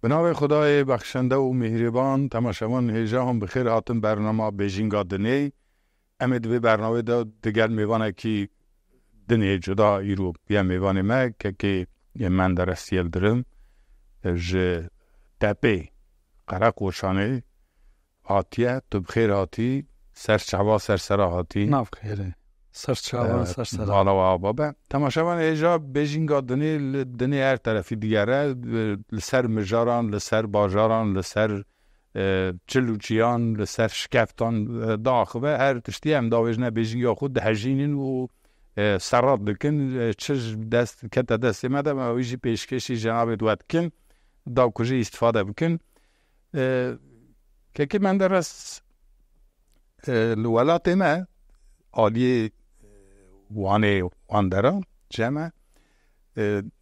به نام خدای بخشنده و مهربان. تماشاوان هیجا هم بخیر هاتن برنامه بیژینگا دنی امید به برنامه دا دیگر میوانه که دنی جدا ایرو بیا میوانه ما که من در استیل درم ج تپه قرق قوشانه هاتیه تو بخیر هاتی سر چوا سر سرا هاتی ناف خیره سر چوا سر سرا بالا و آبابه. تماشاوان هیجا بیژینگا دنی هر طرفی دیگره لسر مجاران لسر باجاران لسر چلوچیان لسر شکفتان داخبه هر تشتی هم داویجنه بیژینگا خود هجینین و سرات دکن چش دست کتا دستی مده و ویجی پیشکشی جناب دوات کن داو کجی استفاده بکن که من درست الولات ما عالی وان دارم جمع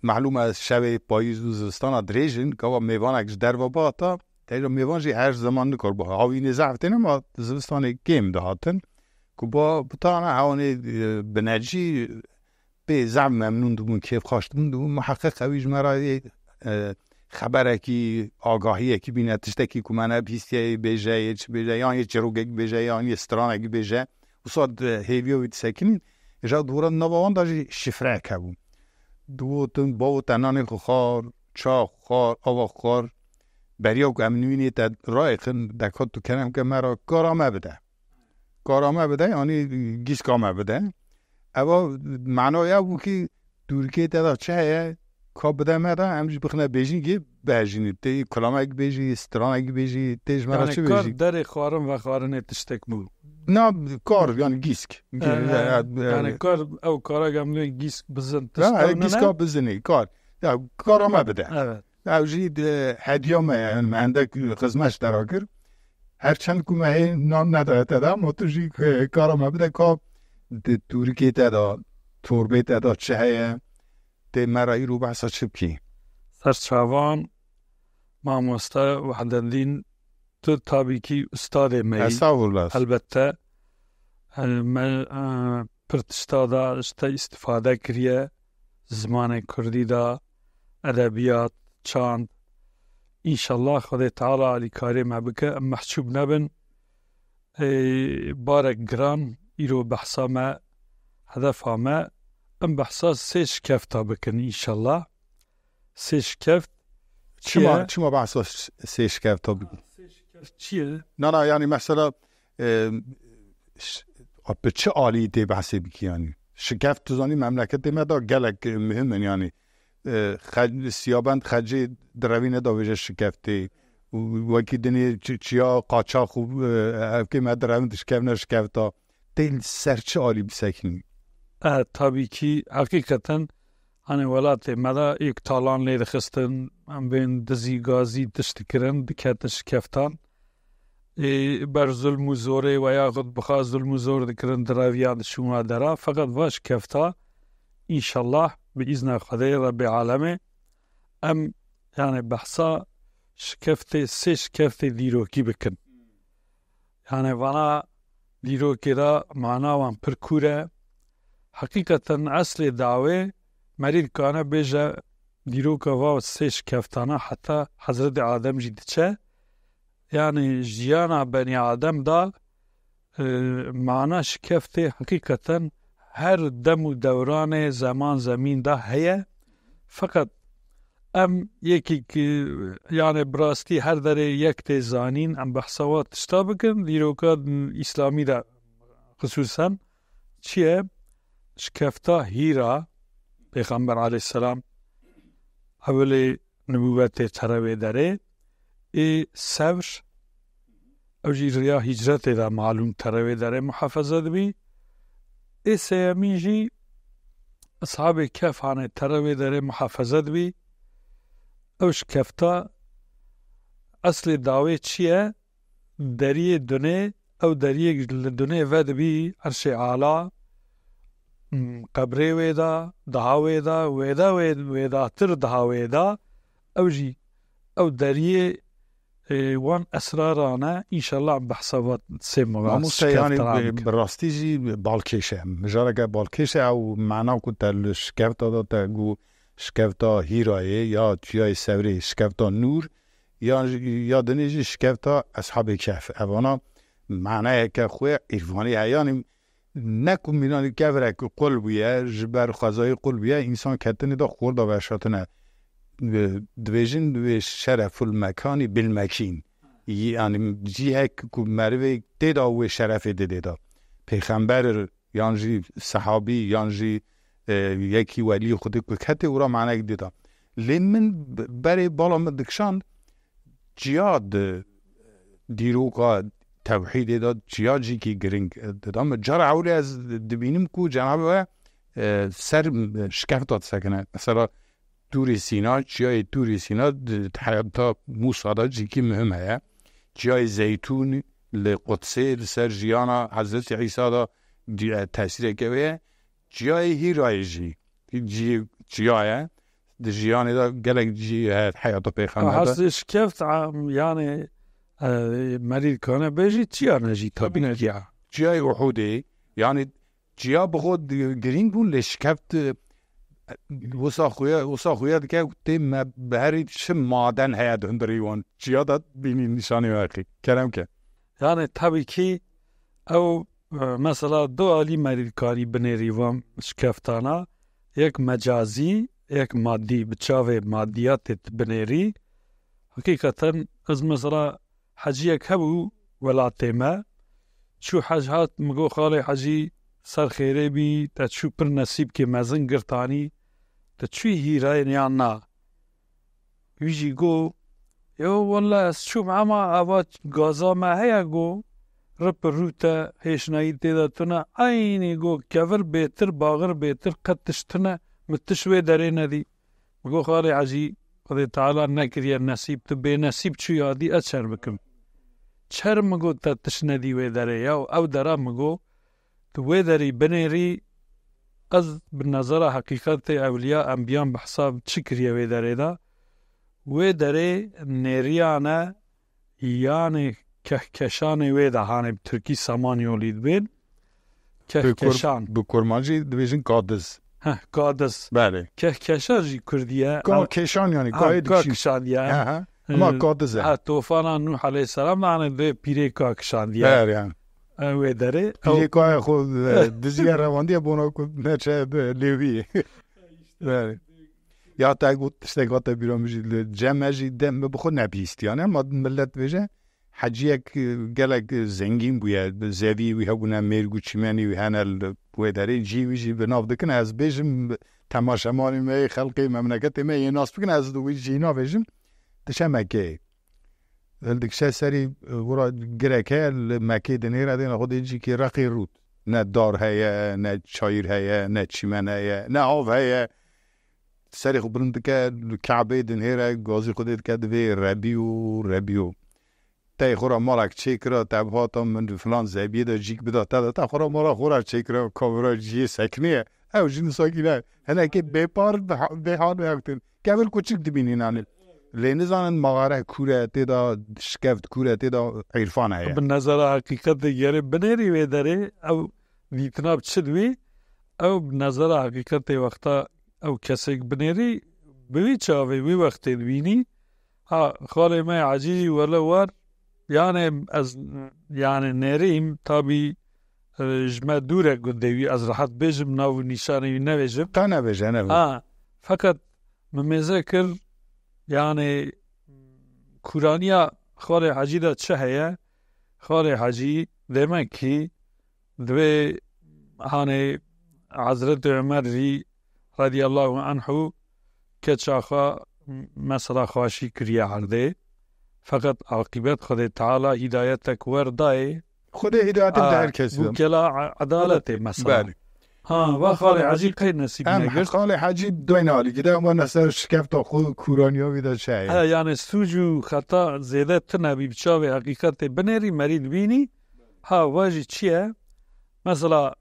معلوم از شب پاییز و زمستان دریجن که میوانش در و باتا در میوانجی هر زمان نکار با هاوی نزافتن ما زمستان کم دهاتن که با بطانه هاونی بنجی به زم ممنون دومون کیف خواستمون دومون محقق هویج مرا خبره کی آگاهی کی بینتشته کی که منه بیستی بیجه چه بیجه یا یه چروگه بیجه یا یه استرانه بیجه و صد هیویو وید سکنین اجا دوران نباوان داشتی شفره کبون دوتون باو تنانی خار چاق خار آوا خار بریا که امنوینی تا رای خن دکات تو کنم که مرا کارامه بده یعنی گیس کامه بده اما معنای او که دورکی تا چه که بده مرا همجی بخنه بیجین که بیجینی تی کلامه اگه بیجی استران اگه بیجی تیج مرا چه بیجی یعنی کار در خوارم و خوارنه تشتک بو نه کار یعنی گیسک یعنی کار او کارا گملوی گیسک بزن تشتک نه گیسکا بزنی کارامه بده evet او جید هدیامه یعنی منده خزمش دراگر هرچند که مهی نام نداره تدا موتوشی کارامه بده که تورکی تدا توربه تدا چه تی مرایی رو بحثا چه بکی سرچاوان ماموستا وحدالدین تو تابیکی استاد می استغفرالله البته من پرتشتادا استفاده کریه زمان کردی دا ادبیات چاند انشالله خدا تعالی علی کاری ما بکه محسوب نبن بارک گران ایرو بحثا ما هدفا ما ام بحثا سیش کفتا بکن انشالله سیش کفت چما بحثا سیش کفتا بکن چیه؟ نه یعنی مثلا به چه عالی دی بحثی بکی یعنی شکفت توزانی مملکت دی مدا گلک مهم یعنی سیابند خجی دروینه داویجه شکفتی وکی دنی چیا قاچا خوب که ما دروین شکف نشکفتا دی سرچه عالی بسکنی tabii ki hakikaten hani velat mada ilk talan leyde xistin em ben dizi gazi tiştikirin diketin şikeftan ber zulm u zorê ve ya xud bixwa zulm u zor dikirin diraviyan şuna dera fakat vaş kefta inşallah bi izna Xwedayê Rabbi alemê em yani behsa şikeftê sê şikeftê dîrokî bikin yani vana dîrokê da mana wan pir kûr e حقیقتاً اصل دعوه مرید کانه بیجه دیروکا و سیش کفتانه حتی حضرت آدم جید چه یعنی جیانا بنی آدم دا معنی شکفته حقیقتاً هر دم و دوران زمان زمین دا هیه فقط ام یکی که یعنی براستی هر داره یک تیزانین ام بحثوات تشتا بکن دیروکا اسلامی دا خصوصاً چیه؟ شکفتا هیرا پیغمبر علیه السلام اولی نبوت تروی داره صبر او جیریا هجرت دا معلوم تروی داره محافظت بی سیمین جی اصحاب کف هانه تروی داره محافظت بی او شکفتا اصل دعوی چیه دریه دونه او دریه دونه ود بی عرش اعلا قبره ویدا دها ویدا تر دها ویدا او جی او دریه وان اسرارانه انشالله بحثوات سیموغا ناموسه یعنی براستی جی بالکشه مجاره که بالکشه او معنا که تل شکفتا دا تا گو شکفتا هیرایه یا چیای سوری شکفتا نور یا دنیجی شکفتا اصحاب کف اوانا معنی که خوی ایرفانی هیانی نکو مینانی کفره که قلبیه جبر خزای قلبیه انسان کتنی دا خورده و شاتنه دویجن دوی شرف المکانی بالمکین یعنی جیه که مروی دیدا و شرف دیدا پیغمبر یعنی صحابی یعنی یکی ولی خودی که کتی او را معنی دیدا لیمن برای بالا مدکشان جیاد دیروقا توحید داد جیاجی کی گرینگ دادم جار عولی از دبینیم کو جناب سر شکفتات سکنه مثلا توری سینا جای توری سینا حتی موسادا جی کی مهمه جای زیتون لقدسه لسر جیانا حضرت عیسی دا تاثیر که جای هیرای جی جیاه جیانی دا گلک جی حیات پیغمبر حس شکفت یعنی مرید کنه بجی چیا نجی تابین جای وحوده یعنی جیا بخود گرینگ بون لشکفت وسا خویه که تیم بهری چه مادن هید هندریوان جیا داد بینی نشانی واقعی کرم که یعنی طبی که او مثلا دو عالی مرید کاری بنیریوان شکفتانا یک مجازی یک مادی بچاوه مادیات بنیری حقیقتا از مثلا حجیه کبو ولاتي ما شو حاجات مگو خالی حجی سر خیره بی تا شو پر نصیب که مزن گرتانی تا چوی هیرای نیانا ویجی گو یو والله شو معما اوات گازا ما هیا گو رب روتا هیشنایی تیدا تنا اینی گو کور بیتر باغر بیتر قدشتنا متشوی داره ندی مگو خالی حجی خدا تعالی نکریه نصیب تو به نصیب چو یادی اچر بکم چر مگو تا تشندی وی داره یا او داره مگو تو وی داری بنیری از بنظر حقیقت اولیاء انبیان بحساب چکریه وی داره دا وی داره نیریانه یعنی کهکشان وی ده هانه ترکی سامانی ولید بین کهکشان بکرمانجی دویژن قادس قادس بله کهکشان جی کردیه کهکشان یعنی کهکشان دیه اما قادسه طوفان نوح علیه السلام لعنه دوی پیره کهکشان دیه بله یعنی وی داره پیره که خود دزیه رواندیه بونا که نچه لیویه بله یا تا گوت استگاتا بیرون بجید جمع جید دم بخود نبیستیانه ما ملت بجه حجیه گلک زنگین بوید زوی وی هبونه میرگو چیمنی وی هنال بوید داره جیوی جی بناف دکن از بیجم تماشمانی می خلقی مملکت می یه ناس بکن از دوی جینا بیجم دشه مکه دکشه سری ورا گرکه مکه دنیره دین خود اینجی که رقی رود نه دار هیه نه چایر هیه نه چیمن هیه نه آف هیه سری خب برند که کعبه دنیره گازی خودت که دوی ربیو تای خورا مالک چیکرا تبهاتا من فلان زبیه دا جیک بدا تا خورا مالا خورا چیکرا کامرا جیه سکنیه او جن ساکنه هنه که بیپار به حال بیاکتن کبل کچک دبینی نانل لینزانن مغاره کوره تیدا شکفت کوره تیدا عرفان هیا به نظر حقیقت یاره بنیری وی داره او دیتناب چدوی او به نظر حقیقت وقتا او کسی بنیری بوی چاوی وی وقتی دوینی خالی ما عجیزی ولا وار یعنی از یعنی نریم تابی جمع دوره گندوی از راحت بجم ناو نشانی نویجم تا نویجه فقط ممیزه کر یعنی کورانیا خالی حجی دا چه هیه خالی حجی دیمه کی دوی هانه حضرت عمر ری رضی الله عنه که چاخا مثلا خواشی کریه هرده فقط عاقبت خود تعالی هدایتک وردای خود هدایت در کسی بوکلا عدالت مثلا بله و خالی حجی قید نصیب نگرد خالی حجی دوی نالی که در ما نصر شکفت خود کورانیا بیده چه یعنی سوجو خطا زیده تنبی بچاوی حقیقت بنیری مرید بینی واجی چیه مثلا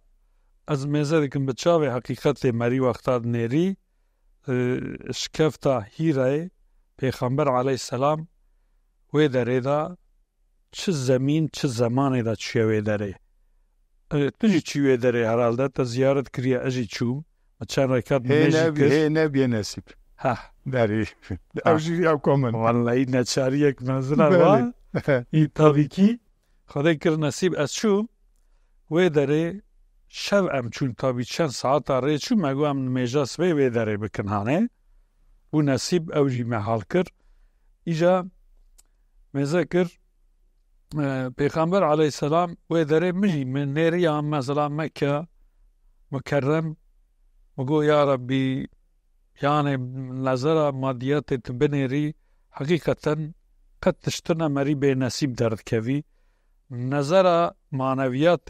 از میزه دکن بچاوی حقیقت مری وقتا نیری شکفتا هیره پیغمبر علیه السلام وی داره دا چه زمین چه زمانی دا چیه وی داره تجی چی وی داره هر تا زیارت کریه اجی چوم و چند رکات میجی کش نبیه نصیب داری اوجی او کامن والله این نچاری یک منزل و این تابیکی خدای کر نصیب از شو و داره شب ام چون تابی چند ساعت ری چون مگو ام میجاس و داره بکنانه و نصیب اوجی محال کر ایجا مذکر پیغمبر علیه السلام و داره مجی من نیری هم مثلا مکه مکرم مگو یا ربی یعنی نظر مادیات تبنیری حقیقتا قد تشتنا مری به نصیب درد کوی نظر معنویات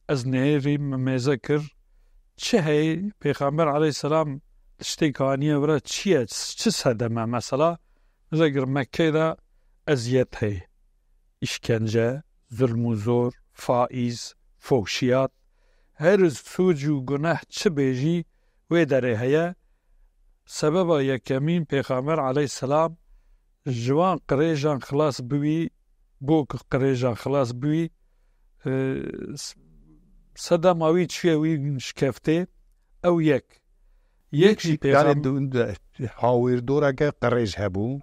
از نیری مذکر چه هی پیغمبر علیه السلام تشتیکانیه ورا چیه چه صدمه مثلا مذکر مکه دا ازیت هی işkence, zulm zor, faiz, fuhşiyat, her sucu günah çi bêjî wê derê heye. Sebeba yekemîn Pêxember aleyhisselam ji wan qirêjan xilas bibî, bo ku qirêjan xilas bibî, sedema wî çûye wî şikeftê, ew yek. Yek jî Pêxember hawîrdoreke qirêj hebû,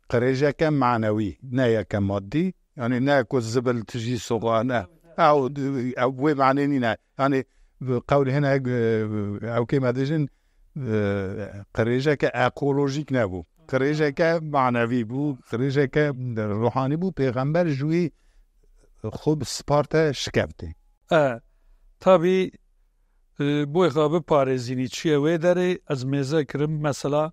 qirêjeke manewî, ne yeke maddî. يعني ناكو الزبل تجي صغانة أو معنى نينا يعني قول هنا أو كما دجن قريجة كأكولوجيك نبو قريجة كمعنوي بو قريجة كروحاني بو پیغمبر جوي خوب سپارتا شكبتي tabi bu ekabı parezini çiye ve dere az mezekirim mesela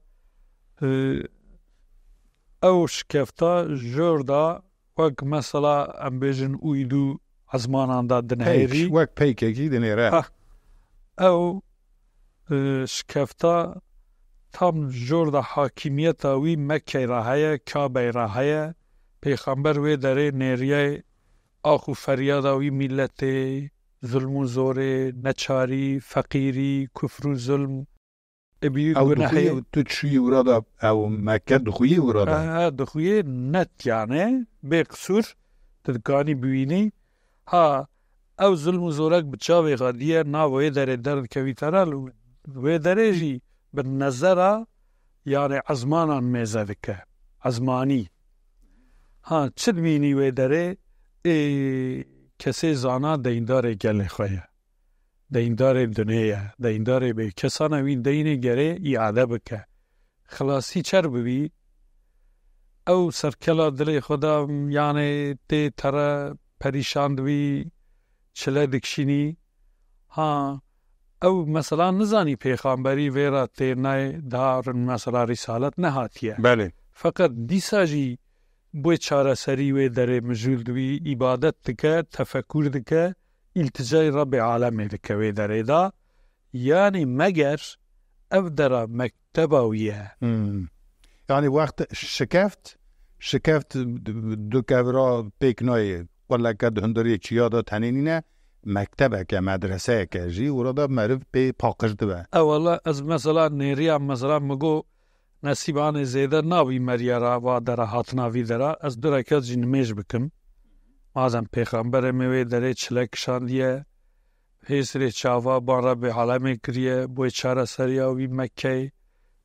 او şkefta jorda وقت مثلا ام بیجن اویدو عزمانان دا دنهیری وقت پیککی دنهیره او شکفتا tam جوردا حاکمیتا وی مکه راهیه کعبه راهیه پیغمبر وی داره نیریه آخو فریادا وی ملت ظلم و زوره نچاری فقیری کفر و ظلم او دخویه تو چی ورادا او مکه دخویه ورادا دخویه نت یعنی به قصور تدکانی بوینی ها او ظلم و زورک بچاوی غادیه ناوی داره درد کوی ترال وی داره جی به نظره یعنی عزمانان میزده که عزمانی ها چد بینی وی داره کسی زانا دینداره گله خویه دیندار دنیا دیندار به کسانه وی دینه گره اعاده بکه خلاصی چر ببی او سرکلا دل خدا یعنی تی تره پریشان دوی چله دکشینی ها او مثلا نزانی پیغمبری ویرا تی نه دار مثلا رسالت نهاتیه بله فقط دیسا جی بوی چاره سری وی داره مجول دوی عبادت دکه تفکر دکه التجای رب عالمی دکوی داره دا یعنی مگر او داره مکتباویه یعنی وقت شکفت دو کورا پیکنای ولی که هنداری چیا دا تنینینه مکتبه که مدرسه که جی ورده معرف پی پاکش دوه اولا از مثلا نیریا مثلا مگو نصیبان زیده ناوی مریارا و داره حتناوی داره از داره که جی نمیش بکم مازم پیغمبر میوه داره چلک شاندیه هیسری چاوا بان رب عالمی کریه بوی چاره سریاوی مکه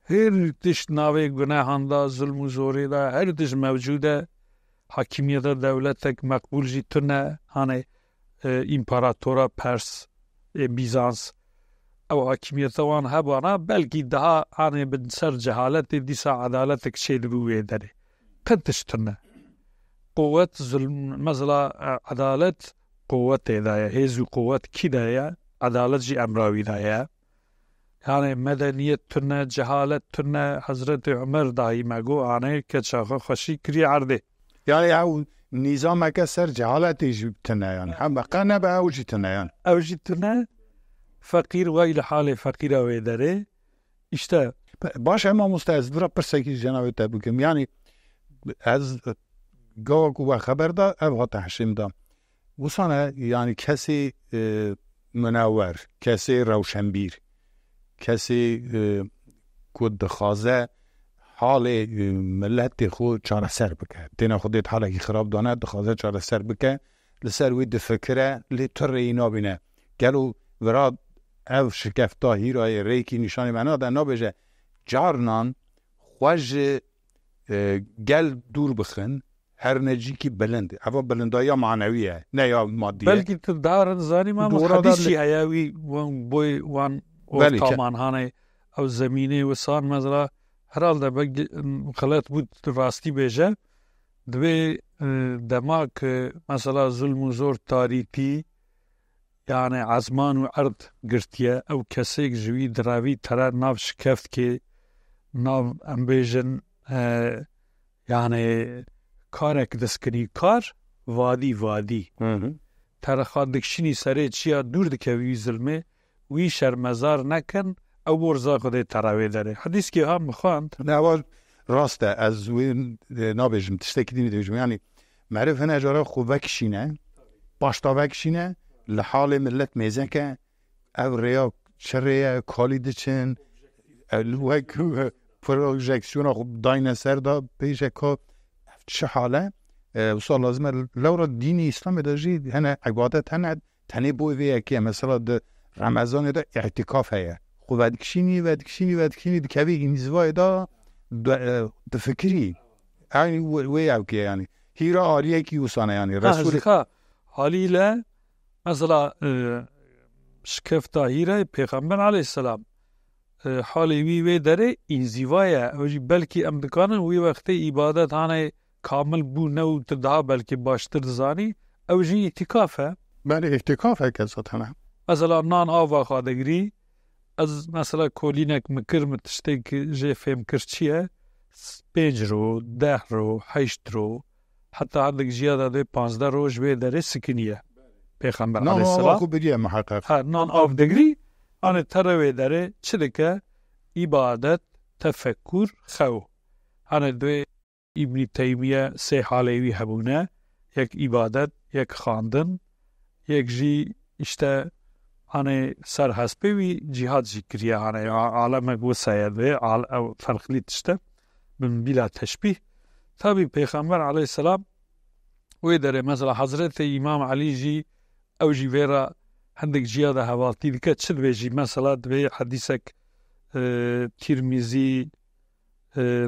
هر تش ناوی گناهان دا ظلم و زوری دا هر تش موجوده حاکمیت دولتک مقبول جی تونه هانه امپراتورا پرس بیزانس او حاکمیت وان هبانا بلکی daha هانه بنسر جهالت دیسا عدالتک شید بوی داره قدش تونه قوت ظلم مثلا عدالت قوت دایا هیزو قوت کی دایا عدالت جی امراوی دایا یعنی مدنیت تنه جهالت تنه حضرت عمر دایی مگو آنه که چاخه خوشی کری عرده یعنی او نظام که سر جهالت ایجب تنه یعنی هم بقا نبا اوجی تنه یعنی اوجی تنه فقیر ویل حال فقیر اوی داره اشته باشه اما مستعز برا پرسکی جنابه تبوکم یعنی از گاوک و خبر دا او تحشیم دا وصانه یعنی کسی منور کسی روشنبیر کسی کد دخوازه حال ملت خود چاره سر بکه دینا خودت حالا که خراب دانه دخوازه چاره سر بکه لسر وید فکره لی تر اینا بینه گلو وراد او شکفتا هیرای ریکی نشانی منا در نابجه جارنان خوش گل دور بخن هر نجی کی بلند اما بلندایی معنویه نه یا مادیه بلکه تو دارن زانی ما حدیثی هیاوی وان بوی وان تامان هانه او زمینه و سان مثلا herhalde خلات بود راستی بیجه دوی دما که مثلا ظلم و زور تاریتی yani azman ve ard girtiye ew kesek ji wî diravî tere nav şikeft ki nav em bêjin yani karek destkinî kar vadî tere xwe dikişînî serê çiya dûr dike wî zilmê wî şermezar nekin ew bo rıza Xwedê tere wê derê hedîskê ham mixwand ne rast e ez wê nabêjim tiştekî dînî dibêjim yani merîv hene jara xwe vekişîne başta vekişîne li halê millet mêzeke ev rêya çi rêye kalî diçin wek projeksiyona xwe dayne ser da pêşeka çi hale wisa lazim e lewra dînê İslamê de jî hene ibadet hene tenê bo vê yekê mesela di Remezanê de îtikaf heye xwe vedikişînî dikevî înzivayê da difikirî aynî wê ew kê yani hîra aliyekî wisa ne yani Resulê haliyle mesela şikefta hîre Peygamber aleyhisselam halê wî wê derê înzivaya ew jî belkî em dikanin wî wextê îbadet hane kamil bû ne û tu daha belkî baştir dizanî ew jî îtikaf e belê îtikaf heke zaten mesela nan ava xwe digirî ez mesela kolînek mikir min tiştekî jê fêm kir çi ye 5 roj 10 roj 8 roj heta hindik jiya de 15 roj wê derê sikiniye Peygamber aleyhisselam nan av digirî anê tere wê derê çi dike îbadet tefekkûr xew hanê divê İbn Teymiye sê halê wî hebûne yek îbadet yek xandin yek jî işte hani serhespê wî cihad jî kiriye hani alemek wisaya divê ew ferqlî tişte bin bila teşbîh tabii Peygamber aleyhisselam wê derê mesela Hazretê İmam Alî jî ew jî vê re hindik jiya de hevaltî dike çi divê jî mesela divê hedîsek Tirmizî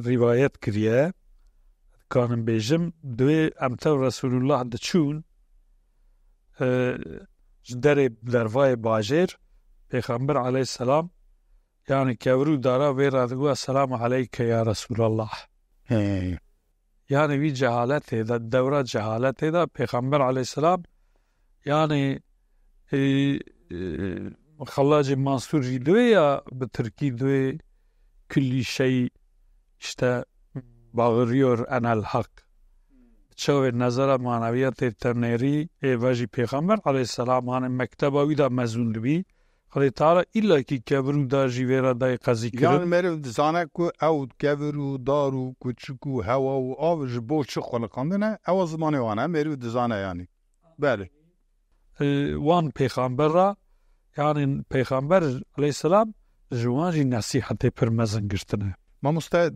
rivayet kiriye dikanim bêjim divê em tev Resulullah diçûn ji derê dervayê bajêr Peygamber aleyhisselam yani kevirû dara wê re digot Esselamu aleyke ya Resulallah yani wî cehaletê de dewra cehaletê de Peygamber aleyhisselam yani Xellacê Mansûr jî divê ya bi Tirkî divê küllî şey işte bağırıyor enel hak çavê nezera maneviyatê ternêrî êve jî Peygamber aleyhisselam hani mekteba wî da mezûn dibî Xwedê Teala illakî kevirû dar jî wê re dayê qezî kirin yani meriv dizane ku ew kevirû dar û kuçik û hewa û av ji bo çi xweliqandine ew a zimanê wan e meriv dizane yani belê wan Peygamber ra yani Peygamber aleyhisselam ji wan jî nesîhetê pir mezin girtine mamoste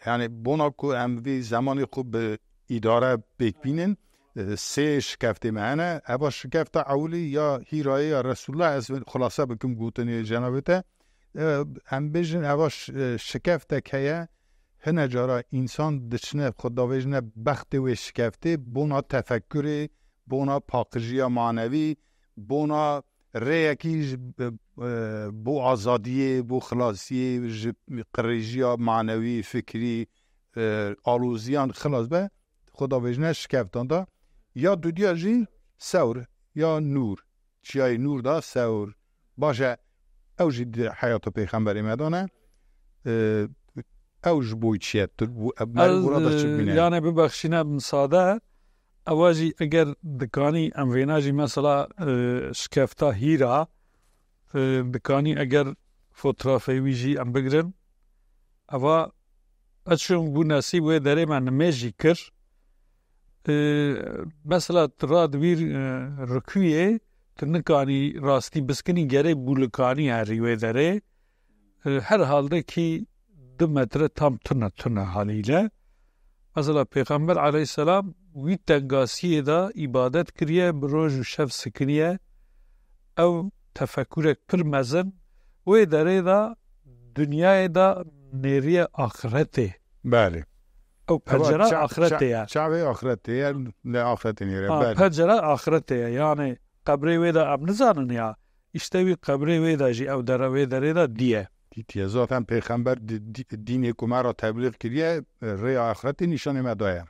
yani bona ku em vê zemanê xwe bi îdare pêkbînin sê şikeftê me hene heva şikefta ewlî ya hîrayê ya Resulullah ez xulase bikim gotinê cenabê te em bêjin heva şikeftek heye hine cara însan diçine xwe davêjine bextê wê şikeftê bona tefekkürê bona paqijiya manevî bona rêyekî ji bo azadiyê bo xilasiyê ji qirêjiya manevî fikrî alûziyan xilas be xwe davêjine şikeftan da ya dudiya jî sewr ya nûr çiyayê nûr da sewr baş e ew jî di heyata Peyxemberê me dane ew ji bo çi ye yani bibexşîne min sade ewa jî eger dikanî em vêna jî mesela şikefta hîra dikanî eger fotoğrafê wî jî em bigirin ewa eçûn bû nesîb wê derê me nimêj jî kir mesela tu radibî rikûyê tu nikanî rastî biskinî gerê bûlikanî herî wê derê her haldekî 2 metre tam tune haliyle mesela Peygamber aleyhisselam wî tengasiyê da îbadet kiriye bi roj û şev sikiniye ew tefekkûrek pir mezin wê derê da dünyayê da نێریە ئاخرەتێ بله ئەو پەنجەرە ئاخرەتەیە چاوێ ئاخرەتەیە لە ئاخرەتی نێرە بله پەنجەرە ئاخرەتەیە یانێ قەبرێ وێدا ئەم نزانن یا ئیشتەوی قەبرێ وێداژی ئەو دەرەوێ دەرێدا دیە دیتیە زۆتان پێخەمبەر دینێ کومارە تەبلیغ کردیە ڕێ ئاخرەتی نیشانێ مەدایە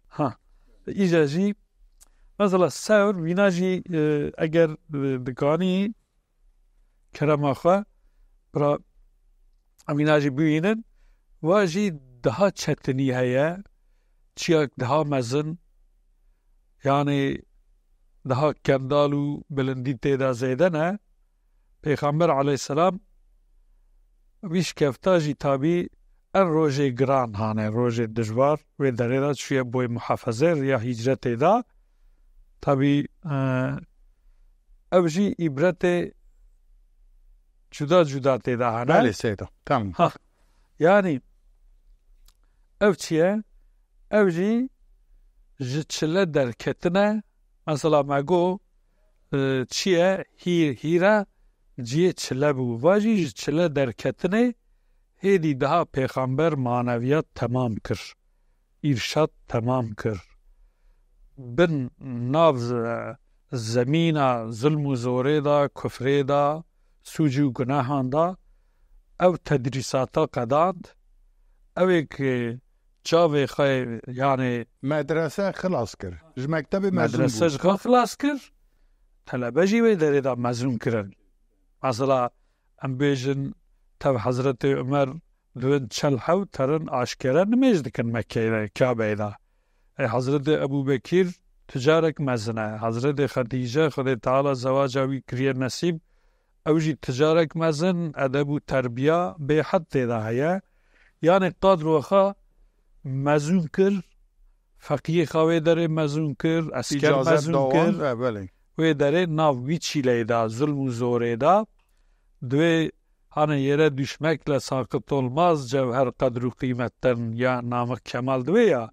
ئیجاژی مەزەڵە سەور ویناژی ئەگەر دکانی کەرەماخوا برا ئەمیناژی ببینن واژی دەها چەتنی هەیە چیەک دەها مەزن یانێ دەها کەنداڵ و بلندی تێدا زێدەنە پێغەمبەر عەلەیهی سەلام ویش کەفتاژی تابی ئەن ڕۆژێ گران هانێ ڕۆژێ دژوار وێ دەرێدا چویە بۆی محەفەزە یا هیجرەتێدا تابی ئەوژی ئیبرەتێ جودا جودا تێدا هەنە بله سێدا تەمام یانی ئەو چییە ئەوژی ji çile derketine mesela mego çiye hîra ciye çile bû vajî ji çile derketine hêdî daha pêxember maneviyat temam kir îrşad temam kir bin nav zemîna zulm û zorê da kufrê da sûcî û gunahan da ew tedrîsata qedand evek çavê xwe yanê مدرسه خلاص کر ji mektebê mezun medrese ji xwe xilas kir telebe jî wê derê da mezûn kirin mesela em bêjin tev Hezretê Ömer divin çel hew terin aşkere nimêj dikin Mekkeyê Kabeyê da Hezretê Ebûbekîr ticarek mezin e Hezretê Xedîce Xwedê Teala zewaca wî kiriye nesîb ew jî ticarek mezin edeb û terbiya bêhed têda heye yanê qadro xwe mezûn kir feqîyê xwe wê derê mezûn kir esker icazet mezûn dawan kir bele wê derê nav wî çîleyê da zulm û zorê da divê hani yere düşmekle sakıt olmaz cevher kadru kıymetten ya namık kemal divê ya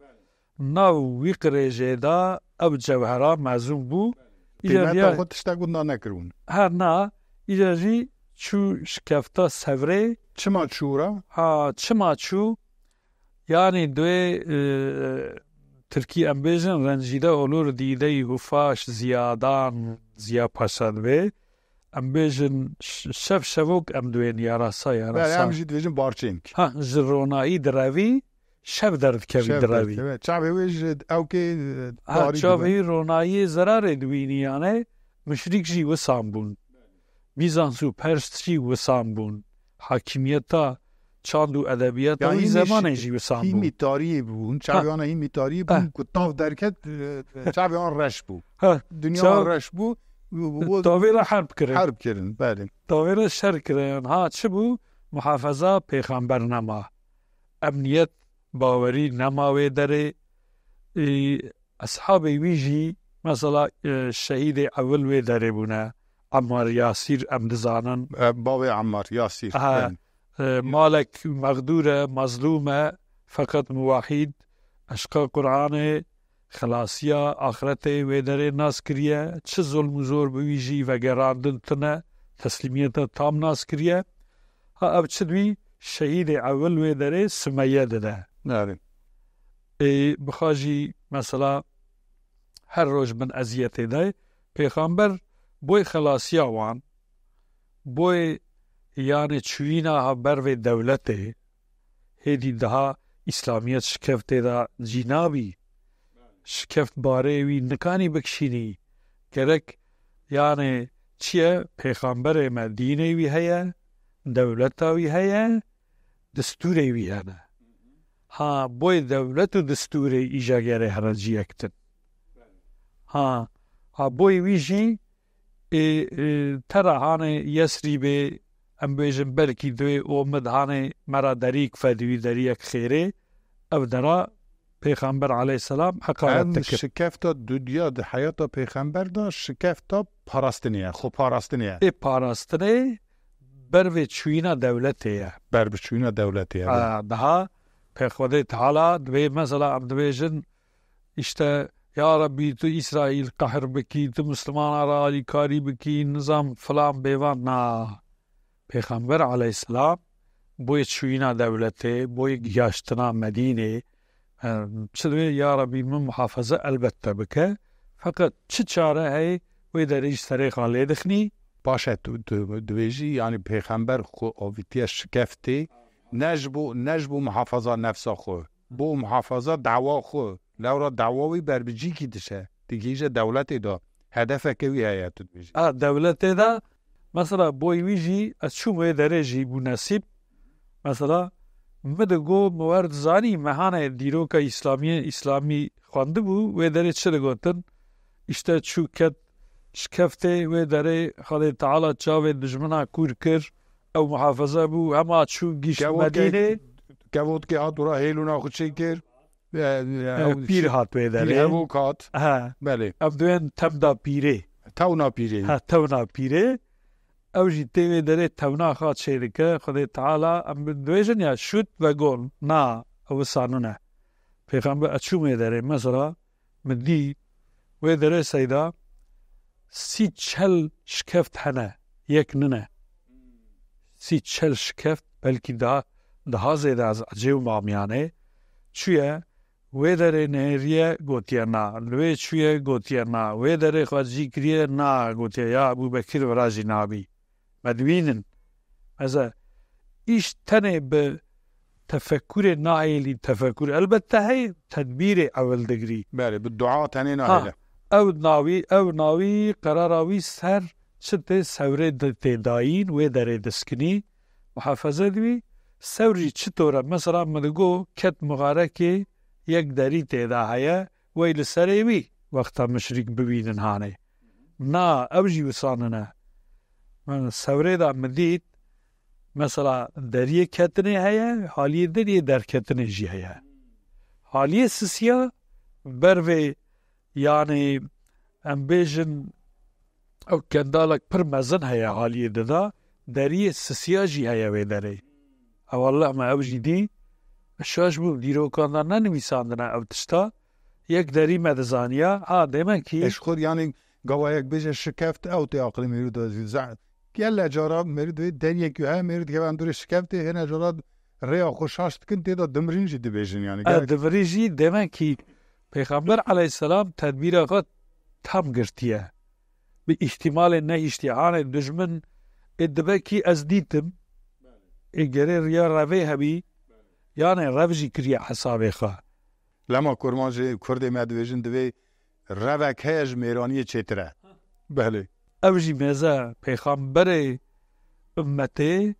nav wî qirêjê da ev cevhera mezûn bû qîmeta xwe tiştek gundan nekirûn her na îja jî çû ji kefta sevrê çima çûra çima çû yani divê Tirkî em bêjin rencîde olur dîdeyî hûfaş ziyadan ziya paşa divê em bêjin şev şevok em divên yarasa em jî dibêjin barçênk ji ronayî direvî şev derdikevî direvî çavê wê ji ewkê çavê ronayî zerarê dibînî yani müşrik jî wisan bûn Bizans û Pers jî wisan bûn hakimiyeta çand û edebiyata wî zemanê jî wisan bûn hîmî tariyê bûn çavyana hîmî tariyê bûn ku tav derket çavyan reş bû dünya reş bû tavê re herb kirin herb kirin belê tavê re şer kirin çi bû muhafeza pêxember nema emniyet bawerî nema wê derê eshabê wî jî mesela şehîdê ewil wê derê bûne Ammar Yasîr em dizanin bavê Ammar Yasîr malek mağdur e mazlûm e feqet muwahîd eşqa Qur'anê xelasiya axretê wê derê nas kiriye çi zulm û zor bi wî jî vegerandin tune teslîmiyeta tam nas kiriye ev çi dibî şehîdê ewil wê derê Sümeyye dide bixwe jî mesela her roj min eziyetê de pêxember boy xelasiya wan boy yani çûyîna ber vê dewletê hêdî daha İslamiyet şikeftê da cî nabî şikeft barê wî nikanî bikişînî gerek yani çi ye pêxemberê me dînê wî heye dewleta wî heye distûrê wî hene boy dewlet û distûrê îja gerê here ciyektin boy wî jî tera hanê Yesrîbê em bêjin belkî divê o mid hanê mera derî fedî deriyek xêrê ev dera pêxember aleyhisselam heqaret dikir şikefta dünya di hayata pêxember da şikefta parastinê ye xwe parastinê ye parastinê ber vê çûyîna dewletê ye ber bi çûyîna dewletê ye daha pêxwedê Teala divê mesela em dibêjin işte Ya Rabbi tu İsrail qahr bikî tu Müslümanan ra alîkarî bikî nizam filan bêvan na Pêxember aleyhisselam بوی چوینا دولته بوی گیاشتنا مدینه چدوی یا ربی من محافظه البته بکه فقط چه چاره هی وی دریج سریقا لیدخنی باشه دویجی یعنی پیغمبر خو آویتی شکفتی نجبو محافظه نفسا خو بو محافظه دعوا خو لورا دعواوی بر بجی کی دشه دیگه ایجا دولتی دا هدف کوی هیا تو دویجی دولتی دا مثلا بوی ویجی از چون وی دریجی بو نصیب مثلا مدگو موارد زانی مهانه دیروکا اسلامی خوانده بو وی دریج چه دگوتن işte çuket şkefte ve dere Hadi Teala çave düşmana kur kir ev muhafaza bu hema çu giş Medine kevot ki atura heluna xçekir pir hat ve dere ev kat ha bele ev duen temda pire tavna pire ha tavna pire ev jite ve dere tavna khat şerike Hadi Teala em duyejin ya şut ve gol na ev sanuna peygamber açu ve dere mesela medi وی دره سیدا 30-40 شکفت هنه یک ننه 30-40 شکفت بلکی daha زیاده از عجیب مامیانه چویه وی دره نهریه گوتیه نا لوی چویه گوتیه نا وی دره خواهد کریه نا گوتیه یا ابو بکر و راجی نابی مدوینن از ایش تنه به تفکر نایلی تفکر البته هی تدبیر اول دگری بله به دعا تنه نایله او ناوی قراراوی سر چته سوره تداین و دره دسکنی محافظه دوی سوری چطوره مثلا مدگو کت مغارکه یک دری تدا هیا ویل سره وی وقتا مشرک ببینن هانه نا او جی وساننه من سوره دا مدید مثلا دریه کتنه هیا حالیه دریه در کتنه جی هیا حالیه سسیا بروی yani em bêjin ew kendalek pir mezin heye haliyê dida deriyê sisiya jî heye wê derê ewallah me ew jî dî şaş bû dîrokan da nenivîsandine ew tişta yek derî me dizaniya ha demekî eşxur yani gavayek bêje şikeft ew tê aqilê mêrû da zî gelle cara mêrû divê deriyek he mêrû dikeve em durê şikeftê hene cara rêya xwe şaş dikin têda dimrîn jî dibêjin yani divirî jî demekî Peygamber aleyhisselam tedbira kat tam girtiye. Bir ihtimali ne iştihane düşman edbeki ez ditim. Gelir ya rave hebi yani ravji kriya hesabı kha. Lama kurmancı Kurdê me dibêjin divê revek heye ji mêraniyê çêtir e. Belê. Ev jî mêze peygamberê ümmeti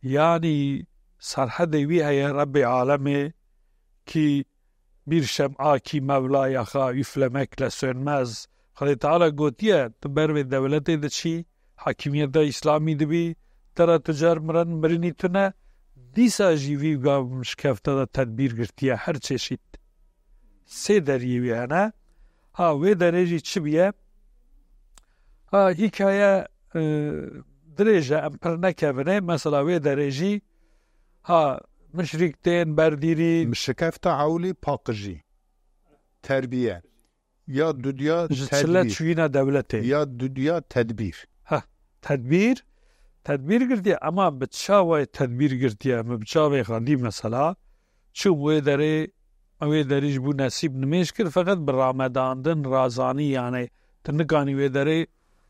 yani serhedê wî heye Rabbê alemê ki bir şem'a ki Mevlaya xa üflemekle sönmez. Hadi Teala gotiye tu berve devlete de çi hakimiyete İslami dibi tera tücar mirini tune dîsa jî vî gav şkefta da tedbir girtiye her çeşit. Sê deriyê wî hene ha wê derê jî çi biye ha hikaye dirêje em pir nekevine mesela wê derê jî ha مشرک تین بردیری شکفت عولی پاکجی terbiye ya dünya tedbir çüyüne devleti ya dünya tedbir tedbir girdi ama bçavay tedbir girdi ama bçavay khandi mesela şu ve deri bu nasip nmeş kir fakat bir Ramazan'dan razani yani tınıkani ve deri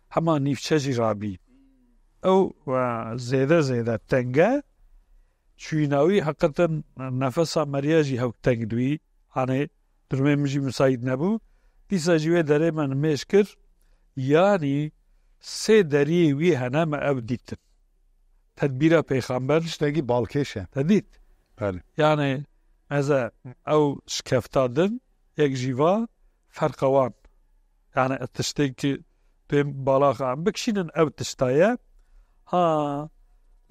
hema nifçeci rabi o ve zede tenge çüyünavi hakikaten nefesa meriyajı hak tengdui hani durmemci müsait nebu disa jive dere men meşkir yani se deri vi hana me evditin tedbira peygamber işteki balkeşe tedit bale yani eza ev şkeftadın yek jiva farkawan yani tişteki dem balağa bekşinin ev tiştaya ha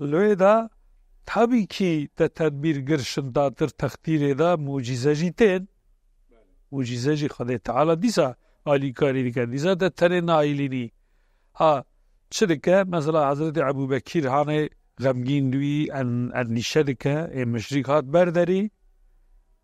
löyda tabii ki de tedbir girşindadır takdir da mucizeci ten mucizeci Hadi Teala disa alikari dike disa de tene nailini ha çedike mesela Hazreti Ebu Bekir hane gamgin duy en nişedike müşrik hat berderi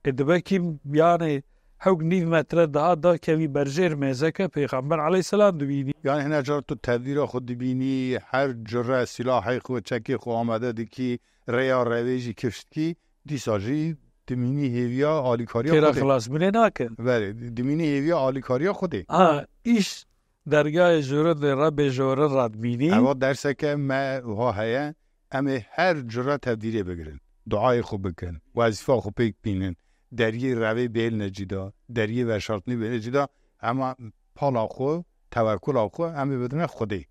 edbekim yani حوق نیف متر دا کمی برجر میزه که پیغمبر علیه السلام دوینی. یعنی هنه جار تو تدبیر خود بینی هر جره سلاحی خود چکی خود آمده دی که ریا رویجی کشت کی دی ساجی دمینی هیویا آلیکاریا که را خوده. خلاص بینه ناکن. بله دمینی هیویا آلیکاریا خوده. ایش درگاه جورد رب جورد راد بینی. اما درسه که ما ها هیا اما هر جره تبدیلی بگرن. دعای خوب بکن. وظیفه خوب پیک بینن. دریه روی بیل نجیدا. دریه ورشارتنی بیل نجیدا. اما پالا خو توکل خو اما بدون خودی.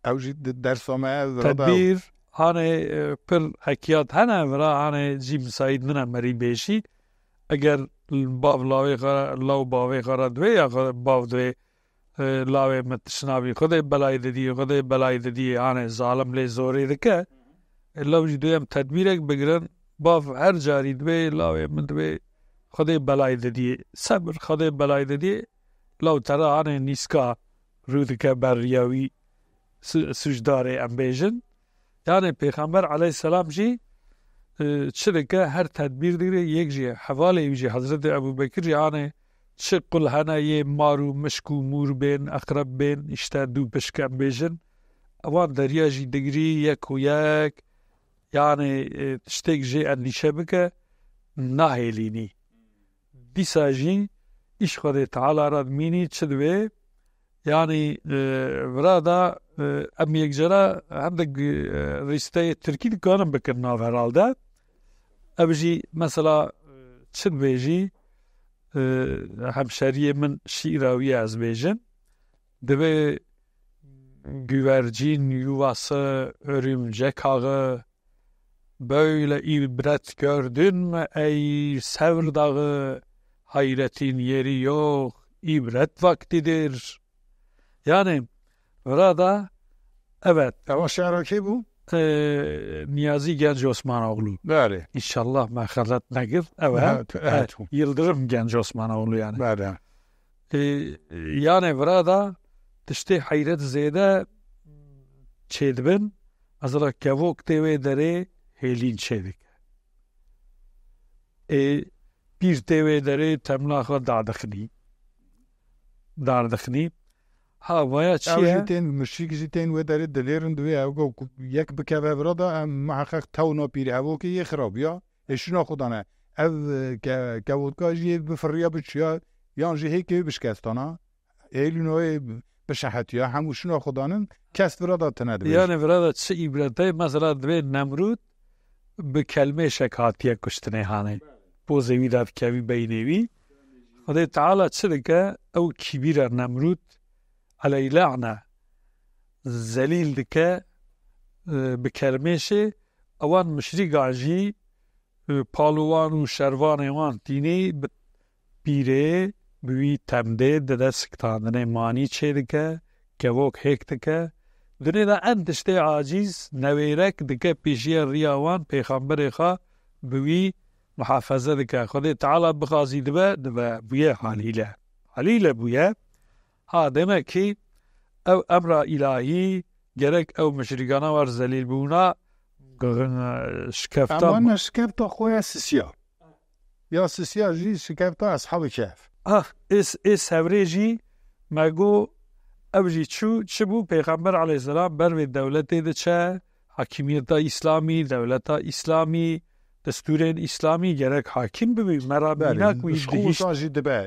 اوجی درس ما تدبیر هانه پر حکیات هنه ورا هانه جی مساعد منه مری بیشی اگر باو لاو باوی خارا دوی یا باو دوی لاوی متشنابی خود بلای دی هانه ظالم لی زوری دکه لاو جی دوی هم تدبیر اک بگرن باو هر جاری دوی لاوی مدوی خود بلای دی صبر خود بلای دی لاو ترا هانه نیسکا رو دکه بر ریاوی سجداره ام بیجن یعنی پیغمبر علیه السلام جی چه که هر تدبیر دیگه یک جی حواله جی حضرت ابوبکر یعنی چه قل هنه یه مارو مشکو مور بین اقرب بین اشتا دو پشکم بیجن اوان دریا جی دگری یک و یک یعنی تشتیک جی اندیشه بکه ناهیلینی دیسا جی ایش خود تعالی راد مینی چه دوی یعنی ورادا ام یک جرا هندک رشته ترکی دکانم بکن ناو herhalde ابجی مثلا چه بیجی همشری من شیراوی از بیجن دوی güvercin yuvası örümcek ağı böyle ibret gördün mü ey Sevr dağı hayretin yeri yok ibret vaktidir. Yani burada evet. Ama şehra ki bu? Niyazi Genç Osmanoğlu. Böyle. İnşallah mehret negir. Evet. Yıldırım Genç Osmanoğlu yani. Böyle. Yani burada işte hayret zede çedbin azala kevok teve dere helin çedik. Bir teve dere temlaha dardıkhni. Ha ویا چیه؟ اوجیتین مشیک جیتین و داره دلیرن دوی اوگو یک بکوه برادا محقق تاونا پیری اوگو که یه خرابیا اشنا خودانه او کودکا جیه بفریا بچیا یان جیه که بشکستانا ایلونوی بشحتیا هموشنا خودانن کس برادا تنده بیش یعنی برادا چه ایبرته مثلا دوی نمرود به کلمه شکاتیه کشتنه هانه بوزوی داد کوی بینیوی خدا تعالی چه دکه او کبیر نمرود علی لعنه زلیل دکه بکرمشه اوان مشرق عجی پالوان و شروان وان تینی بیره بوی تمده دده سکتاندنه مانی چه دکه کوک هک دکه دونه دا انتشته عاجیز نویرک دکه پیشی ریاوان پیغمبر خواه بوی محافظه دکه خود تعالی بخوازی دبه بویه حلیله بویه ها demek ki emra ilahi gerek ev müşrikana var zelil buna şkefta اما شکفتا خوی سسیا یا سسیا جی شکفتا اصحاب کهف es hevreji mego evji çu bu peygamber aleyhisselam berve devlete de çe hakimiyeta İslami devleta İslami desturen İslami gerek hakim bi merabinak ve خوشاجی دبه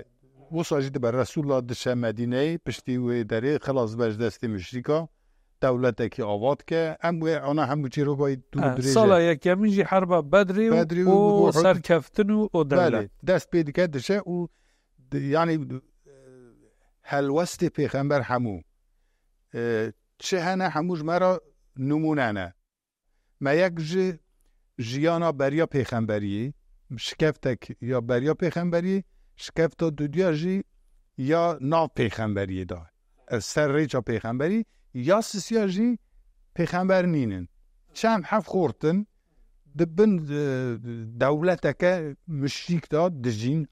وصاجی دبه رسول الله دشه مدینه پشتی و داره خلاص بج دست مشرکا دولته که آواد که هم و آنها همو چی رو باید دو دریجه سالا یکمی جی حرب بدری و سرکفتن و دولت دست بید که دشه و یعنی هلوست پیغمبر همو چه هنه هموش مرا نمونه نه ما یک جیانا بریا پیغمبری شکفتک یا بریا پیغمبری شکفتا دودیا جی یا ناو پیغمبری دا سر ریچا پیغمبری یا سسیا جی پیغمبر نینن چم حف خورتن دبن دولتك مشریک دا دجین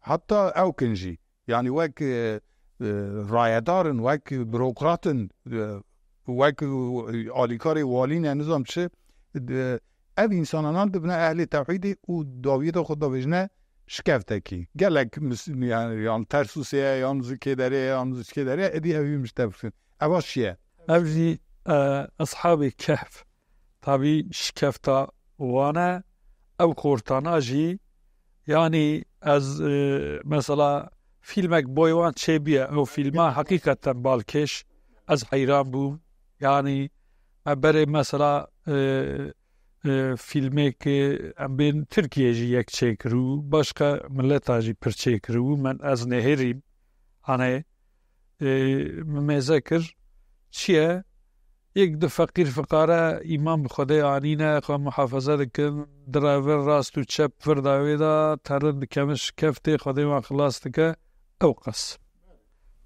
حتی اوکن جی یعنی وک رایدارن وک بروکراتن وک آلیکار والین نظام چه او انسانان دبن اهل توحیدی و داوید خدا بجنه شکفتکی گلک یان ترسوسیه یان زکی داره یان زکی داره ادی اوی مشتفکن اواش چیه؟ اوجی اصحاب کهف طبی شکفتا وانا او خورتانا جی یعنی از مثلا فیلمک بویوان چه بیه او فیلما حقیقتا بالکش از حیران بوم یعنی بره مثلا فیلمی که ام بین ترکیه جی یک چه کرو باشقا ملتا جی پر چه کرو من از نهریم هنه مذکر چیه یک دو فقیر فقاره ایمان خدا آنینه خواه محافظه دکن دراور راست و چپ فرداوی دا ترد کمش کفته خدا ما خلاص دکه او قص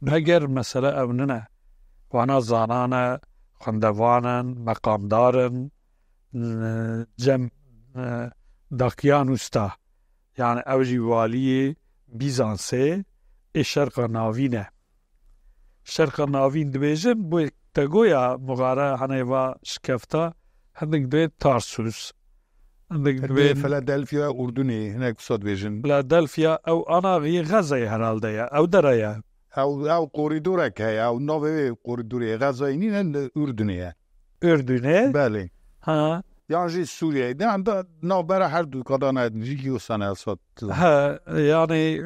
نگر مسئله او ننه وانا زانانه خندوانن مقامدارن جم داکیان استا یعنی اوجی والی بیزانسه شرق ناوینه شرق ناوین دویجن بوی تگویا مغاره هنیوا شکفتا هندک دوید تارسوس هندک دوید فلادلفیا اردنی هناك صد ویژن فلادلفیا او انا غی غزه هرالده یا او دره او قوریدوره که او نوه قوریدوری غزایی نین اردنیه اردنه بله ها یعنی جی سوریه ده نو برا هر دو کدانه جیگیو سنه صد ها یعنی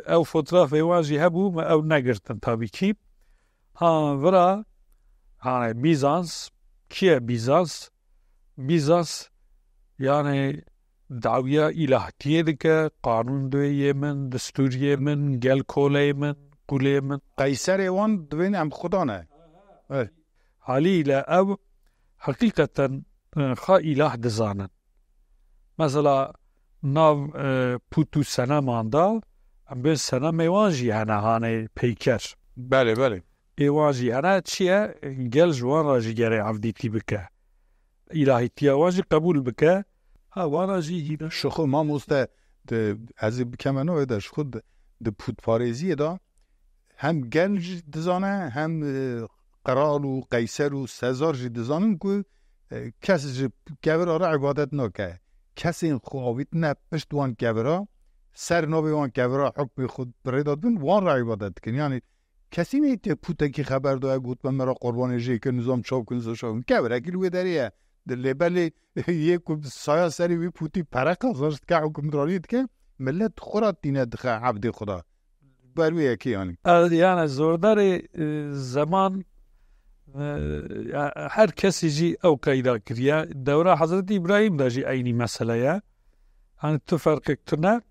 او فوتوغراف واجی هبو او نگرتن تابی کی ها ورا ها بیزانس کیه بیزانس یعنی دعویه الهتیه دکه قانون دویه من دستوریه من گل کوله من قوله من قیصر وان دوین ام خدا نه حالی او حقیقتا خا اله دزانن مثلا ناو پوتو سنه ماندا ام بین سنه میوانجی هنه پیکر بله ایوانجی هنه چیه گل جوان راجی گره عفدیتی بکه الهی تیاوانجی قبول بکه ها وانا جی هیده شخو ما مسته از بکمنو داشت خود ده پودپارزی دا هم گل دزانه هم قرال و قیصر و سزار جی دزانن که کسی جی گور آره عبادت نکه کسی این خواهید نه پشت وان گورا سر نوی وان گورا حکم خود برداد بین وان را عبادت کن یعنی کسی نیت پوته که خبر داره گوت من مرا قربان جی که نظام چاپ کن نظام گورا گلوه داریه لبلی یک سایه سری وی پوتی پرق ازاشت که حکمرانیت که ملت خورد دینه دخه عبد خدا بروی یکی یعنی زوردار زمان هر کسی جی او قیدا کریا دوره حضرت ابراهیم دا جی اینی مسئله یا یعنی تو فرق کتونه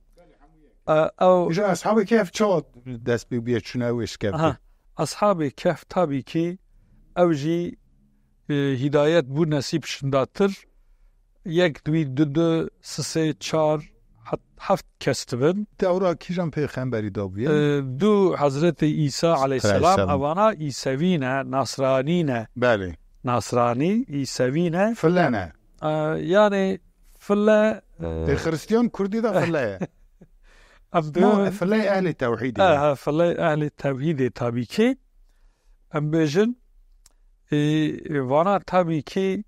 او اصحاب کهف چه دست بیاد چونه وش کرد اصحاب کهف تابی که او جی هدایت بو نصیب شنداتر یک دوی دو سه چار هفت کستبن دورا کیجان پیغمبری دابیه دو حضرت عیسی علیه السلام اوانا عیسوینه نصرانینه بله نصرانی عیسوینه فلانه یعنی فله خریستیان کردی دا فله فله اهل توحید فله اهل توحید تابی که ام بیجن وانا تابی که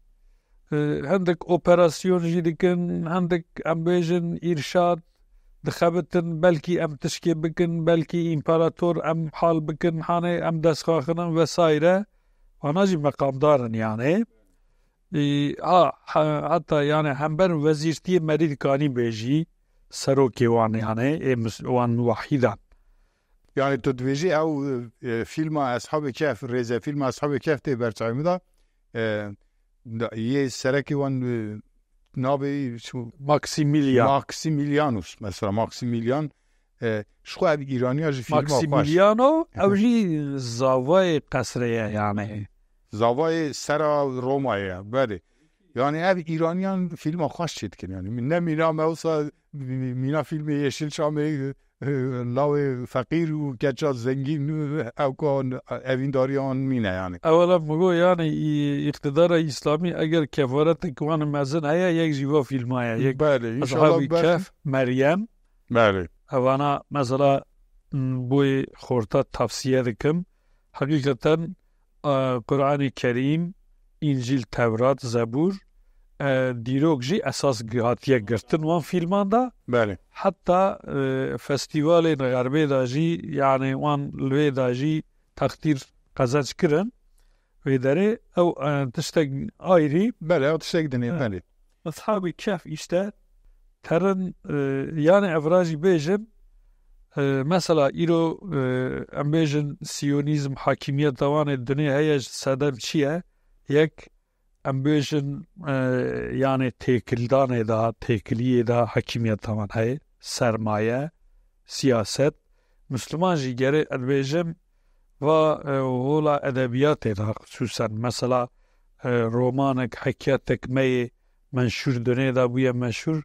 هندک اپراسیون جی دکن هندک ام بیجن ارشاد دخبتن بلکی ام تشکی بکن بلکی امپراتور ام حال بکن هانه ام دست خواهنن وسایره وانا جی مقام دارن یعنی حتی یعنی هم بر وزیرتی مرید کانی بیجی سروکی وان یعنی وان وحیدن یعنی تو دویجی او فیلم اصحاب کهف ریزه فیلم اصحاب کهف تی برچایمی دا یه سرکی وان نابی ماکسیمیلیانوس مثلا ماکسیمیلیان شخو اب ایرانی ها جی فیلم ماکسیمیلیانو او جی زاوای قصره یعنی زاوای سرا رومایه بله یعنی اب ایرانیان فیلم ها خوش چید کن یعنی نه مینا موسا مینا فیلم یشیل شامه لاو فقیر و گچا زنگین او کان اوین داریان مینه یعنی اولا مگو یعنی اقتدار اسلامی اگر کفارت کوان مزن هیا یک جیوا فیلم هیا یک بله اصحاب کهف مریم بله اوانا مثلا بوی خورتا تفسیه دکم حقیقتا قرآن کریم انجیل تورات زبور دیروک جی اساس هاتیه گرتن وان فیلمان دا بله حتی فستیوال غربی دا جی یعنی وان لوی دا جی تقدیر قزنج کرن و داره او تشتگ آیری بله او تشتگ دنیا بله اصحابی کف işte ترن yani evraji bejim mesela iro em bejin siyonizm hakimiyet devan dünya heye sedem çiye yek em bejin yani tekildan da tekiliye da hakimiyet devan heye sermaye siyaset Müslüman ji gere bejim ve hola edebiyat da hususen mesela romanek hikayetek mey منشور دنیا دا بویا منشور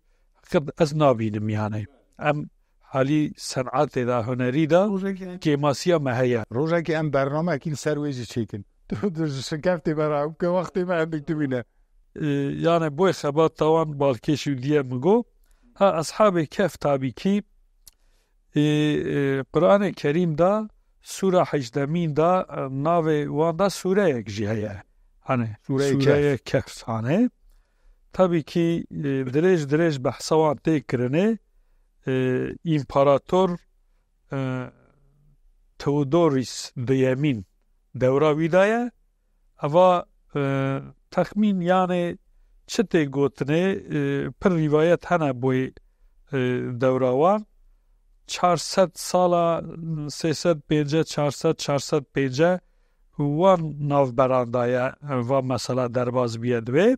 قد از نابینم یعنی ام حالی صنعت دا هنری دا که ماسیا مهیا روزه که ام برنامه اکیل سرویجی چیکن تو شکفتی برایم که وقتی ما عندك تبینه yani bu خبات طوان بالکشو دیه مگو ها اصحاب کف تابی کی قرآن کریم دا سوره 18 دا ناو وان دا سوره یک جی هیا هنه سوره کف هنه tabii ki derece bahsavan tekrine imparator Theodoris Yemin devra vidaya ama tahmin yani çete gotne per rivayet hana boy devrawan 400 sala 405 wan nav berandaya ve mesela derbaz biyedve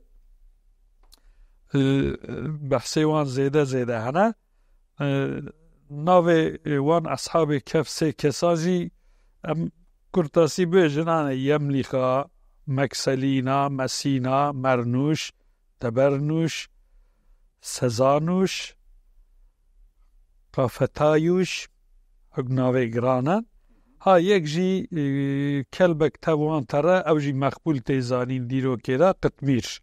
بحثی وان زیده هنه ناوی وان اصحاب کف سه کساجی کرتاسی بیجن هنه یملیخا مکسلینا مسینا مرنوش تبرنوش سزانوش قافتایوش اگ ناوی گرانن ها یک جی کلبک تاوان تره او جی مقبول تیزانین دیرو که دا قطمیر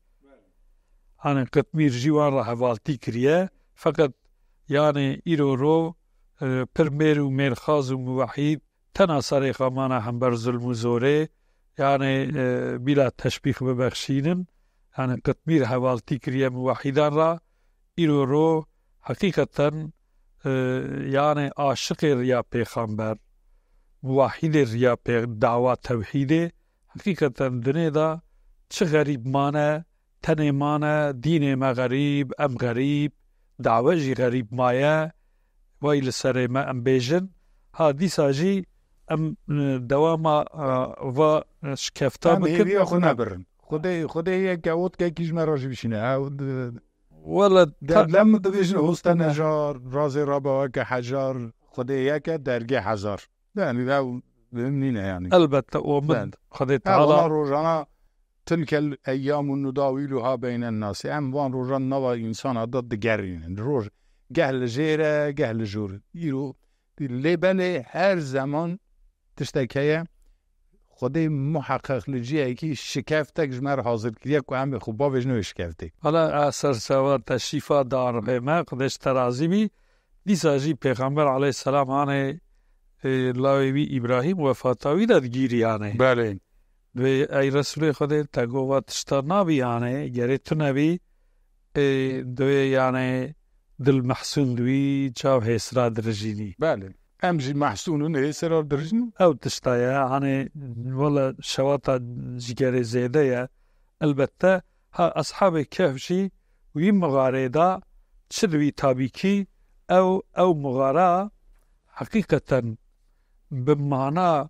hani Qitmir jiwan ra hevaltî kiriye fakat yani îro ro pir mêr û mêrxaz û muwehîd tena serê xamana hember zulm û zorê yani bila teşbîh bibexşînin yani Qitmir hevaltî kiriye muwehîdan ra îro ro hakîqeten yani aşiqê riya pêxamber muwehîdê riya dawa tewhîdê hakîqeten dinê da çi xerîb mane تنه مانه دین ما غریب ام غریب دعوجی غریب مایه ویل سره ما ام بیجن ها دیسا جی ام دواما و شکفتا بکن همی خو نبرن خود یک گوت که کیش مراجی بشینه ولا لم دویجن هست نجار رازی رابا که حجار خود یک درگه هزار یعنی دا نینه یعنی البته ومد خود تعالی روزانا تلك الأيام نداولها بين الناس وان روزان نوا إنسان ضد جرين روز جهل جيرة جهل جور يرو لبني هر زمان تشتكيه خدي محقق لجيه كي شكافتك جمر حاضر كريا كوام خوبا بجنو شكافتك حالا اثر سوا تشریفا دار ما قدش ترازی بی دیساجی پیغمبر علیه السلام آنه لاوی ابراهیم وفاتاوی داد گیری آنه بله و ای رسول خدا تگو و تشتا نبی یعنی گره تو نبی دوی یعنی دل محسون دوی چاو حسرا درجینی بله امجی محسونون حسرا درجینی او تشتا یعنی ولا شواتا جگره زیده یا البته ها اصحاب کهفشی وی مغاره دا چدوی تابیکی او مغاره حقیقتا بمعنى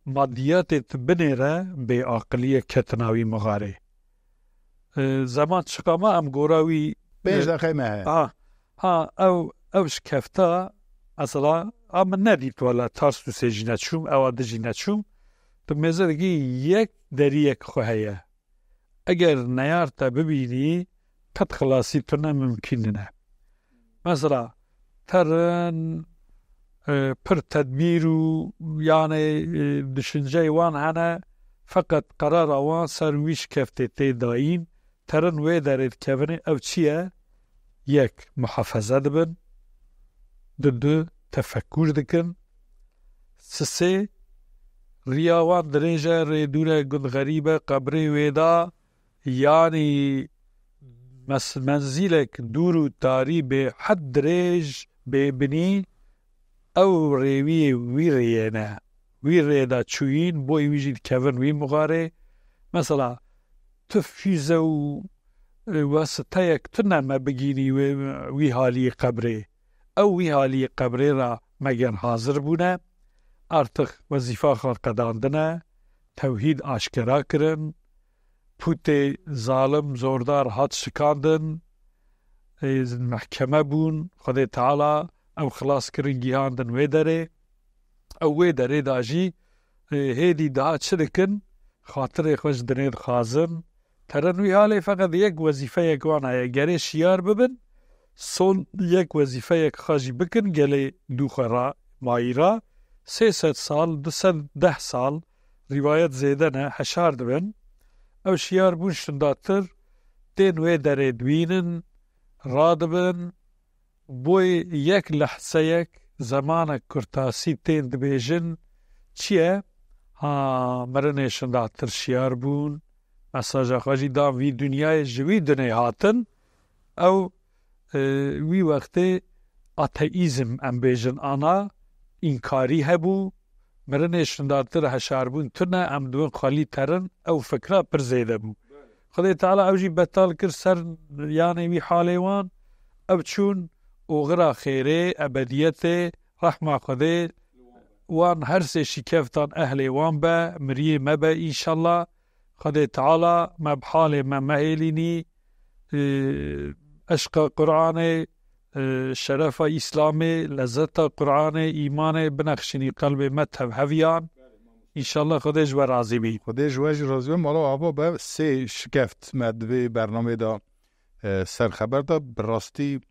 مادیات بنیره به عقلیه کتناوی مغاره زمان شقاما ام گوراوی بیش دقیمه او شکفتا اصلا ام ندید والا ترسو سجی نچوم او دجی نچوم تو مزدگی یک دری یک خوهیه اگر نیار تا ببینی قد خلاصی تو نممکنه مثلا ترن پر تدبیر و یعنی düşünce وان هنه فقط قرار وان سرویش کفته تی داین ترن وی دارید کبنه او چیه یک محافظه دبن دو تفکر دکن سه ریاوان درنجه ریدونه گند غریبه قبری ویدا یعنی منزلك دورو تاري بحد ريج ببني او ريوي ويرينا ويريدا تشوين بوي ويجي كفن وي مغاري مثلا تفيزو وستايك تنا ما بگيني وي حالي قبري او وي حالي قبري را مگر حاضر بونا artık vazife halkadandına tevhid aşkara kırın pute zalim zordar hat şikandın mahkeme bun Xwedê Teala ew xilas kirin gîhandin wê derê ew wê derê da jî hêdî daha çi dikin xatirê xwe ji dinê dixwazin terin wî halê feqet yek wezîfeyek wan heye gerê şiyar bibin son yek wezîfeyek xwe jî bikin gelê dû xwe ra mayî ra 300 sal 210 sal rivayet zêde ne heşar dibin ew şiyar bûn şindatir tên wê derê dibînin radibin boy yek lehseyek zemanek kurtasî tên dibêjin çi ye ha mirinê şindatir şiyar bûn mesaja xwe jî dan vî dunyayê ji wî dinê hatin ew wî wextê ateîzm em bêjin ana înkarî hebû mirinê şindatir heşar bûn tune em dibin xalî terin ew fikra pir zêde bû Xwedê Teala ew jî betal kir ser yanê wî halê wan ew çûn oxira xêrê ebediyetê rehma Xwedê wan her sê şîkeftan ehlê wan be miriyê me be înşallah Xwedê Teala me bi halê me mehêlînî eşqa Qur'anê şerefa İslamê lezzeta Qur'anê îmanê binexşînî qelbê me tevheviyan İnşallah Xwedê ji we razî bî. Xwedê ji we jî razî be. Mala ava be sê şikeft me divê bernamê da serxeber da bi rastî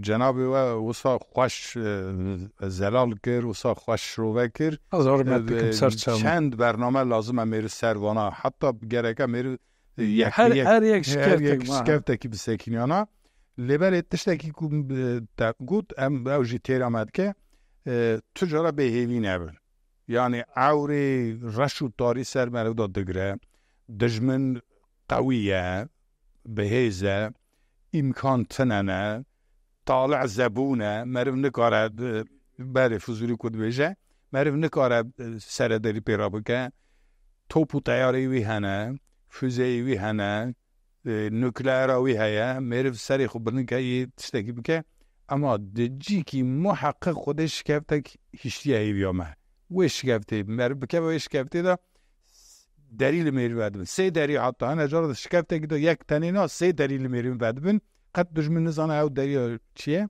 cenabê we wisa xweş zelal kir wisa xweş şirove kir çend bername lazim em êrî ser vana heta gereke em êrî her yek şikeftekî bi sekîniyana lêberê tiştekî ku te got em ew jî têra me dike tu jara bêhêvî nebin yani ewrê reş û tarî ser me ew da digire dijmin qewî ye bihêz e îmkan tinene talî zebûn e meriv nikare berê fizûlî ku dibêje meriv nikare serederî pêra bike top û teyarê wî hene füzeyê wî hene nukleera wî heye meriv serê xwe binikeyê tiştekî bike ama di cîkî muheqqiq Xwedê şikeftek hiştiye hêviya me wê şikeftê meriv bike wê şikeftê de derî li mêrî vedibin sê derî heta hene cara da şikeftekî de yek tenê na sê derî li mêrî vedibin qet dijmin nizane ew deriya çi ye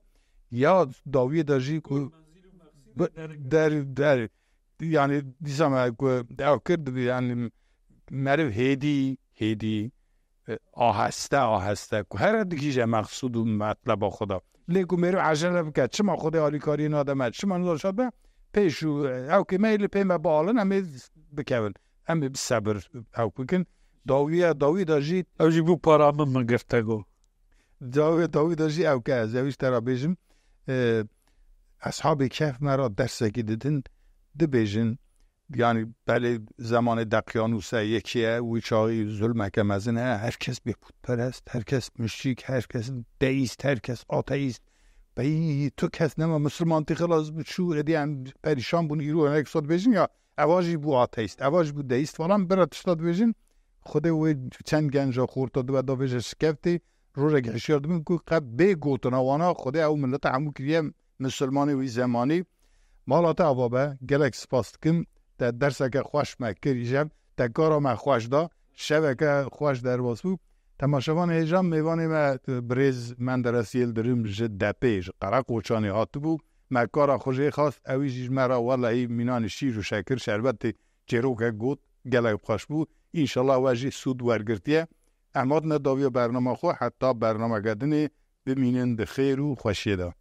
ya dawiyê de jî ku der yani dîsa me ku ew kir yani meriv hêdî aheste ku here dikîje meqsûd û metleba xwe da lê ku mêrî ecele bike çima Xwedê alîkariyê nade me çima nizaşa be pêş û ew kê me lê pê me bialin em ê bikevin em ê bisebir ew bikin dawî da jî ew jî bû para min girte got dawî da jî ew ke ez ewî te ra bêjim eshabê kef me ra dersekî didin dibêjin yani belê zemanê Deqyanûsê yekî ye wî çaxî zulmeke mezin heye herkes bêputperest herkes müşrik herkes deîst herkes ateîst beyî tu kes nema Müslüman tê xilas çû edî em perîşan bûn îro hinek sa dibêjin ya ewa jî bû ateîst ewa jî bû deîst falan bira tişta dibêjin Xwedê wê çend genca xorta dibe davêje şikeftê rojek hişyar dibin ku qet bê gotina wana Xwedê ew milleta hemû kiriye Müslümanê wî zemanî mala te ava be gelek spas dikim te derseke xweş me kirî jev te kara me xweş da şeveke xweş derbas bû temaşevan hêjan mêvanê me birêz Menderes Yıldırım ji depê ji Qereqoçanê hatibû me kara xwe jê xast ewî jî me ra welehî mînanê şîr û şekir şerbetê çêrokek got gelek xweş bû înşallah we jî sûd wergirtiye em hatine dawiya bernama xwe heta bernameke dinê bimînin di xêr û xweşiyê de